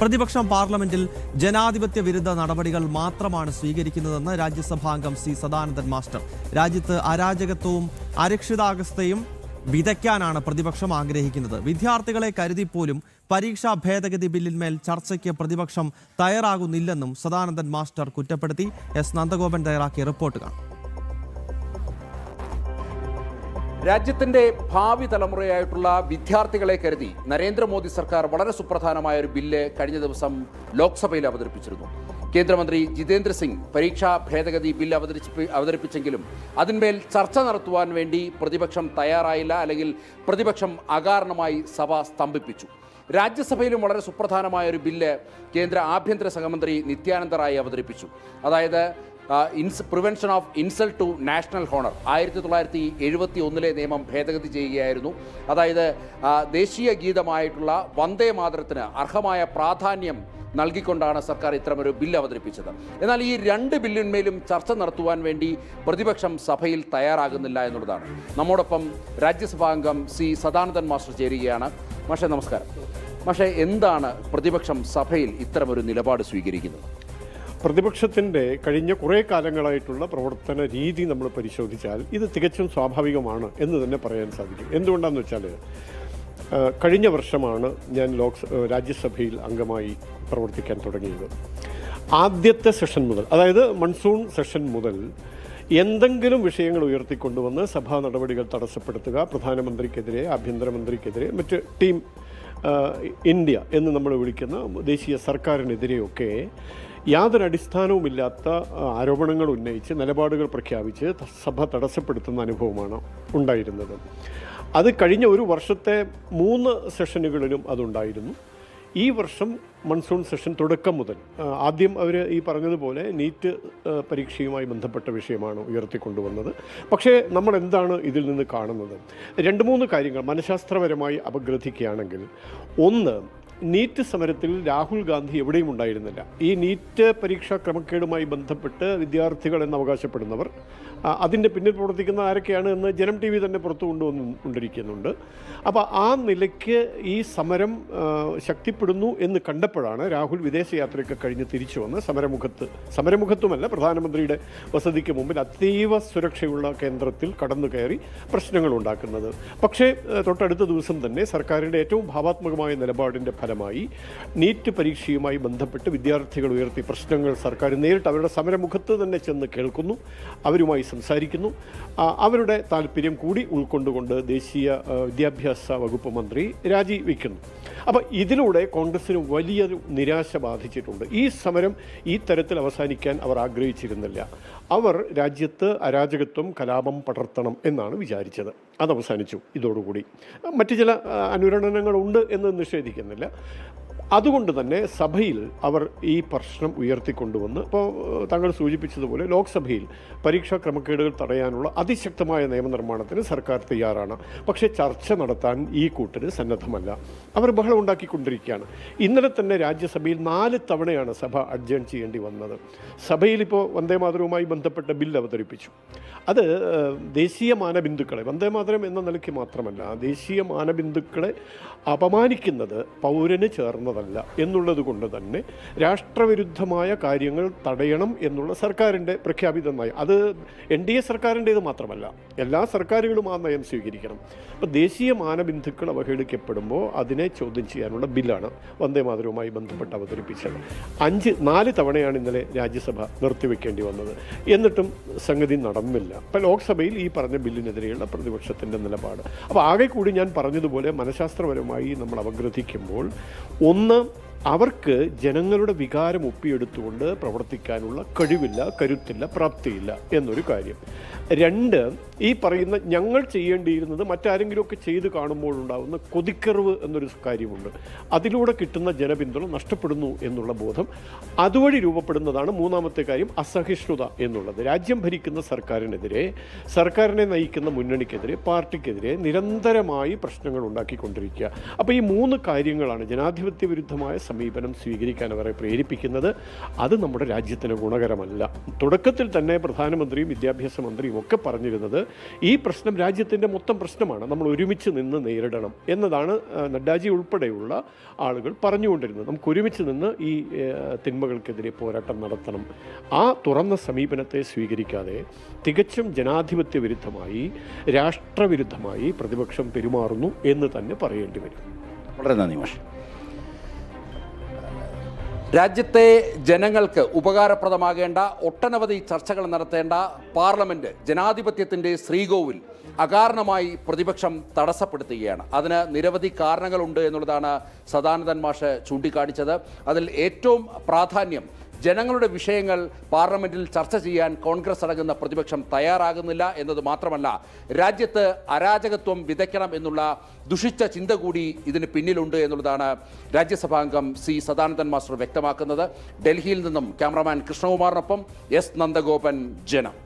പ്രതിപക്ഷം പാർലമെന്റിൽ ജനാധിപത്യ വിരുദ്ധ നടപടികൾ മാത്രമാണ് സ്വീകരിക്കുന്നതെന്ന് രാജ്യസഭാംഗം സി സദാനന്ദൻ മാസ്റ്റർ. രാജ്യത്ത് അരാജകത്വവും അരക്ഷിതാവസ്ഥയും വിതയ്ക്കാനാണ് പ്രതിപക്ഷം ആഗ്രഹിക്കുന്നത്. വിദ്യാർത്ഥികളെ കരുതിപ്പോലും പരീക്ഷാ ഭേദഗതി ബില്ലിന്മേൽ ചർച്ചയ്ക്ക് പ്രതിപക്ഷം തയ്യാറാകുന്നില്ലെന്നും സദാനന്ദൻ മാസ്റ്റർ കുറ്റപ്പെടുത്തി. എസ് നന്ദഗോപൻ തയ്യാറാക്കിയ റിപ്പോർട്ട് കാണാം. രാജ്യത്തിന്റെ ഭാവി തലമുറയായിട്ടുള്ള വിദ്യാർത്ഥികളെ കരുതി നരേന്ദ്രമോദി സർക്കാർ വളരെ സുപ്രധാനമായ ഒരു ബില്ല് കഴിഞ്ഞ ദിവസം ലോക്സഭയിൽ അവതരിപ്പിച്ചിരുന്നു. കേന്ദ്രമന്ത്രി ജിതേന്ദ്ര സിംഗ് പരീക്ഷാ ഭേദഗതി ബിൽ അവതരിപ്പിച്ചെങ്കിലും അതിന്മേൽ ചർച്ച നടത്തുവാൻ വേണ്ടി പ്രതിപക്ഷം തയ്യാറായില്ല, അല്ലെങ്കിൽ പ്രതിപക്ഷം അകാരണമായി സഭ സ്തംഭിപ്പിച്ചു. രാജ്യസഭയിലും വളരെ സുപ്രധാനമായ ഒരു ബില്ല് കേന്ദ്ര ആഭ്യന്തര സഹമന്ത്രി നിത്യാനന്ദ റായ് അവതരിപ്പിച്ചു. അതായത് prevention of insult to national honour 1971 നിയമം ഭേദഗതി ചെയ്യുകയായിരുന്നു. അതായത് ദേശീയ ഗീതമായിട്ടുള്ള വന്ദേ മാതരത്തിന് അർഹമായ പ്രാധാന്യം നൽകിക്കൊണ്ടാണ് സർക്കാർ ഇത്തരമൊരു ബില്ല് അവതരിപ്പിച്ചത്. എന്നാൽ ഈ രണ്ട് ബില്ലിന്മേലും ചർച്ച നടത്തുവാൻ വേണ്ടി പ്രതിപക്ഷം സഭയിൽ തയ്യാറാകുന്നില്ല എന്നുള്ളതാണ്. നമ്മോടൊപ്പം രാജ്യസഭാംഗം സി സദാനന്ദൻ മാസ്റ്റർ ചേരുകയാണ്. മാഷെ നമസ്കാരം. മാഷെ, എന്താണ് പ്രതിപക്ഷം സഭയിൽ ഇത്തരമൊരു നിലപാട് സ്വീകരിക്കുന്നത്? പ്രതിപക്ഷത്തിൻ്റെ കഴിഞ്ഞ കുറേ കാലങ്ങളായിട്ടുള്ള പ്രവർത്തന രീതി നമ്മൾ പരിശോധിച്ചാൽ ഇത് തികച്ചും സ്വാഭാവികമാണ് എന്ന് തന്നെ പറയാൻ സാധിക്കും. എന്തുകൊണ്ടാണെന്ന് വെച്ചാൽ കഴിഞ്ഞ വർഷമാണ് ഞാൻ രാജ്യസഭയിൽ അംഗമായി പ്രവർത്തിക്കാൻ തുടങ്ങിയത്. ആദ്യത്തെ സെഷൻ മുതൽ, അതായത് മൺസൂൺ സെഷൻ മുതൽ എന്തെങ്കിലും വിഷയങ്ങൾ ഉയർത്തിക്കൊണ്ടുവന്ന് സഭാ നടപടികൾ തടസ്സപ്പെടുത്തുക, പ്രധാനമന്ത്രിക്കെതിരെ, ആഭ്യന്തരമന്ത്രിക്കെതിരെ, മറ്റ് ടീം ഇന്ത്യ എന്ന് നമ്മൾ വിളിക്കുന്ന ദേശീയ സർക്കാരിനെതിരെയൊക്കെ യാതൊരു അടിസ്ഥാനവുമില്ലാത്ത ആരോപണങ്ങൾ ഉന്നയിച്ച് നിലപാടുകൾ പ്രഖ്യാപിച്ച് സഭ തടസ്സപ്പെടുത്തുന്ന അനുഭവമാണ് ഉണ്ടായിരുന്നത്. അത് കഴിഞ്ഞ ഒരു വർഷത്തെ 3 സെഷനുകളിലും അതുണ്ടായിരുന്നു. ഈ വർഷം മൺസൂൺ സെഷൻ തുടക്കം മുതൽ ആദ്യം അവർ ഈ പറഞ്ഞതുപോലെ നീറ്റ് പരീക്ഷയുമായി ബന്ധപ്പെട്ട വിഷയമാണ് ഉയർത്തിക്കൊണ്ടുവന്നത്. പക്ഷേ നമ്മൾ എന്താണ് ഇതിൽ നിന്ന് കാണുന്നത്? 2-3 കാര്യങ്ങൾ മനഃശാസ്ത്രപരമായി അപഗ്രഥിക്കുകയാണെങ്കിൽ, ഒന്ന്, നീറ്റ് സമരത്തിൽ രാഹുൽ ഗാന്ധി എവിടെയും ഉണ്ടായിരുന്നില്ല. ഈ നീറ്റ് പരീക്ഷാ ക്രമക്കേടുമായി ബന്ധപ്പെട്ട് വിദ്യാർത്ഥികൾ എന്ന് അവകാശപ്പെടുന്നവർ, അതിൻ്റെ പിന്നിൽ പ്രവർത്തിക്കുന്ന ആരൊക്കെയാണ് എന്ന് ജനം TV തന്നെ പുറത്തു കൊണ്ടുവന്നുകൊണ്ടിരിക്കുന്നുണ്ട്. അപ്പോൾ ആ നിലയ്ക്ക് ഈ സമരം ശക്തിപ്പെടുന്നു എന്ന് കണ്ടപ്പോഴാണ് രാഹുൽ വിദേശയാത്രയൊക്കെ കഴിഞ്ഞ് തിരിച്ചു വന്ന് സമരമുഖത്തുമല്ല, പ്രധാനമന്ത്രിയുടെ വസതിക്ക് മുമ്പിൽ അതീവ സുരക്ഷയുള്ള കേന്ദ്രത്തിൽ കടന്നു കയറി പ്രശ്നങ്ങൾ ഉണ്ടാക്കുന്നത്. പക്ഷേ തൊട്ടടുത്ത ദിവസം തന്നെ സർക്കാരിൻ്റെ ഏറ്റവും ഭാവാത്മകമായ നിലപാടിൻ്റെ ഫലമായി നീറ്റ് പരീക്ഷയുമായി ബന്ധപ്പെട്ട് വിദ്യാർത്ഥികൾ ഉയർത്തിയ പ്രശ്നങ്ങൾ സർക്കാർ നേരിട്ട് അവരുടെ സമരമുഖത്ത് തന്നെ ചെന്ന് കേൾക്കുന്നു, അവരുമായി സംസാരിക്കുന്നു. അവരുടെ താല്പര്യം കൂടി ഉൾക്കൊണ്ടുകൊണ്ട് ദേശീയ വിദ്യാഭ്യാസ വകുപ്പ് മന്ത്രി രാജിവെക്കുന്നു. അപ്പോൾ ഇതിലൂടെ കോൺഗ്രസിന് വലിയൊരു നിരാശ ബാധിച്ചിട്ടുണ്ട്. ഈ സമരം ഈ തരത്തിൽ അവസാനിക്കാൻ അവർ ആഗ്രഹിച്ചിരുന്നില്ല. അവർ രാജ്യത്ത് അരാജകത്വം, കലാപം പടർത്തണം എന്നാണ് വിചാരിച്ചത്. അത് അവസാനിച്ചു ഇതോടുകൂടി. മറ്റു ചില അനുരണനങ്ങളുണ്ട് എന്ന് നിഷേധിക്കുന്നില്ല. അതുകൊണ്ട് തന്നെ സഭയിൽ അവർ ഈ പ്രശ്നം ഉയർത്തിക്കൊണ്ടുവന്ന്, ഇപ്പോൾ താങ്കൾ സൂചിപ്പിച്ചതുപോലെ ലോക്സഭയിൽ പരീക്ഷാ ക്രമക്കേടുകൾ തടയാനുള്ള അതിശക്തമായ നിയമനിർമ്മാണത്തിന് സർക്കാർ തയ്യാറാണ്. പക്ഷേ ചർച്ച നടത്താൻ ഈ കൂട്ടര് സന്നദ്ധമല്ല. അവർ ബഹളം ഉണ്ടാക്കിക്കൊണ്ടിരിക്കുകയാണ്. ഇന്നലെ തന്നെ രാജ്യസഭയിൽ 4 തവണയാണ് സഭ അഡ്ജേൺ ചെയ്യേണ്ടി വന്നത്. സഭയിൽ ഇപ്പോൾ വന്ദേമാതരവുമായി ബന്ധപ്പെട്ട ബിൽ അവതരിപ്പിച്ചു. അത് ദേശീയ മാനബിന്ദുക്കളെ, വന്ദേമാതരം എന്ന നിലയ്ക്ക് മാത്രമല്ല, ദേശീയ മാനബിന്ദുക്കളെ അപമാനിക്കുന്നത് പൗരന് ചേർന്നതല്ല എന്നുള്ളത് കൊണ്ട് തന്നെ രാഷ്ട്രവിരുദ്ധമായ കാര്യങ്ങൾ തടയണം എന്നുള്ള സർക്കാരിൻ്റെ പ്രഖ്യാപിത നയം, അത് NDA സർക്കാരിൻ്റേത് മാത്രമല്ല, എല്ലാ സർക്കാരുകളും ആ നയം സ്വീകരിക്കണം. അപ്പോൾ ദേശീയ മാനബിന്ദുക്കൾ അവഹേളിക്കപ്പെടുമ്പോൾ അതിനെ ചോദ്യം ചെയ്യാനുള്ള ബില്ലാണ് വന്ദേമാതരവുമായി ബന്ധപ്പെട്ട് അവതരിപ്പിച്ചത്. 4 തവണയാണ് ഇന്നലെ രാജ്യസഭ നിർത്തിവെക്കേണ്ടി വന്നത്. എന്നിട്ടും സംഗതി നടന്നില്ല. അപ്പോൾ ലോക്സഭയിൽ ഈ പറഞ്ഞ ബില്ലിനെതിരെയുള്ള പ്രതിപക്ഷത്തിൻ്റെ നിലപാട്, അപ്പോൾ ആകെ കൂടി ഞാൻ പറഞ്ഞതുപോലെ മനഃശാസ്ത്രപരമായി നമ്മൾ അപഗ്രഥിക്കുമ്പോൾ, ഒന്ന്, അവർക്ക് ജനങ്ങളുടെ വികാരം ഒപ്പിയെടുത്തുകൊണ്ട് പ്രവർത്തിക്കാനുള്ള കഴിവില്ല, കരുത്തില്ല, പ്രാപ്തിയില്ല എന്നൊരു കാര്യം. 2, ഈ പറയുന്ന ഞങ്ങൾ ചെയ്യേണ്ടിയിരുന്നത് മറ്റാരെങ്കിലുമൊക്കെ ചെയ്ത് കാണുമ്പോഴുണ്ടാകുന്ന കൊതിക്കറിവ് എന്നൊരു കാര്യമുണ്ട്. അതിലൂടെ കിട്ടുന്ന ജനപിന്തുണ നഷ്ടപ്പെടുന്നു എന്നുള്ള ബോധം, അതുവഴി രൂപപ്പെടുന്നതാണ് 3ാമത്തെ കാര്യം, അസഹിഷ്ണുത എന്നുള്ളത്. രാജ്യം ഭരിക്കുന്ന സർക്കാരിനെതിരെ, സർക്കാരിനെ നയിക്കുന്ന മുന്നണിക്കെതിരെ, പാർട്ടിക്കെതിരെ നിരന്തരമായി പ്രശ്നങ്ങൾ ഉണ്ടാക്കിക്കൊണ്ടിരിക്കുക. അപ്പോൾ ഈ 3 കാര്യങ്ങളാണ് ജനാധിപത്യ വിരുദ്ധമായ സമീപനം സ്വീകരിക്കാൻ അവരെ പ്രേരിപ്പിക്കുന്നത്. അത് നമ്മുടെ രാജ്യത്തിന് ഗുണകരമല്ല. തുടക്കത്തിൽ തന്നെ പ്രധാനമന്ത്രിയും വിദ്യാഭ്യാസ മന്ത്രിയും ഒക്കെ പറഞ്ഞിരുന്നത് ഈ പ്രശ്നം രാജ്യത്തിൻ്റെ മൊത്തം പ്രശ്നമാണ്, നമ്മൾ ഒരുമിച്ച് നിന്ന് നേരിടണം എന്നതാണ് നഡ്ഡാജി ഉൾപ്പെടെയുള്ള ആളുകൾ പറഞ്ഞുകൊണ്ടിരുന്നത്. നമുക്ക് ഒരുമിച്ച് നിന്ന് ഈ തിന്മകൾക്കെതിരെ പോരാട്ടം നടത്തണം. ആ തുറന്ന സമീപനത്തെ സ്വീകരിക്കാതെ തികച്ചും ജനാധിപത്യ വിരുദ്ധമായി, രാഷ്ട്രവിരുദ്ധമായി പ്രതിപക്ഷം പെരുമാറുന്നു എന്ന് തന്നെ പറയേണ്ടി വരും. വളരെ നന്ദി മാഷ്. രാജ്യത്തെ ജനങ്ങൾക്ക് ഉപകാരപ്രദമാകേണ്ട ഒട്ടനവധി ചർച്ചകൾ നടത്തേണ്ട പാർലമെന്റ്, ജനാധിപത്യത്തിൻ്റെ ശ്രീകോവിൽ അകാരണമായി പ്രതിപക്ഷം തടസ്സപ്പെടുത്തുകയാണ്. അതിന് നിരവധി കാരണങ്ങളുണ്ട് എന്നുള്ളതാണ് സദാനന്ദൻ മാഷ് ചൂണ്ടിക്കാണിച്ചത്. അതിൽ ഏറ്റവും പ്രാധാന്യം ജനങ്ങളുടെ വിഷയങ്ങൾ പാർലമെന്റിൽ ചർച്ച ചെയ്യാൻ കോൺഗ്രസ് അടങ്ങുന്ന പ്രതിപക്ഷം തയ്യാറാകുന്നില്ല എന്നത് മാത്രമല്ല, രാജ്യത്ത് അരാജകത്വം വിതയ്ക്കണം എന്നുള്ള ദുഷിച്ച ചിന്ത കൂടി ഇതിന് പിന്നിലുണ്ട് എന്നുള്ളതാണ് രാജ്യസഭാംഗം സി സദാനന്ദൻ മാസ്റ്റർ വ്യക്തമാക്കുന്നത്. ഡൽഹിയിൽ നിന്നും ക്യാമറാമാൻ കൃഷ്ണകുമാറിനൊപ്പം എസ് നന്ദഗോപൻ, ജനം.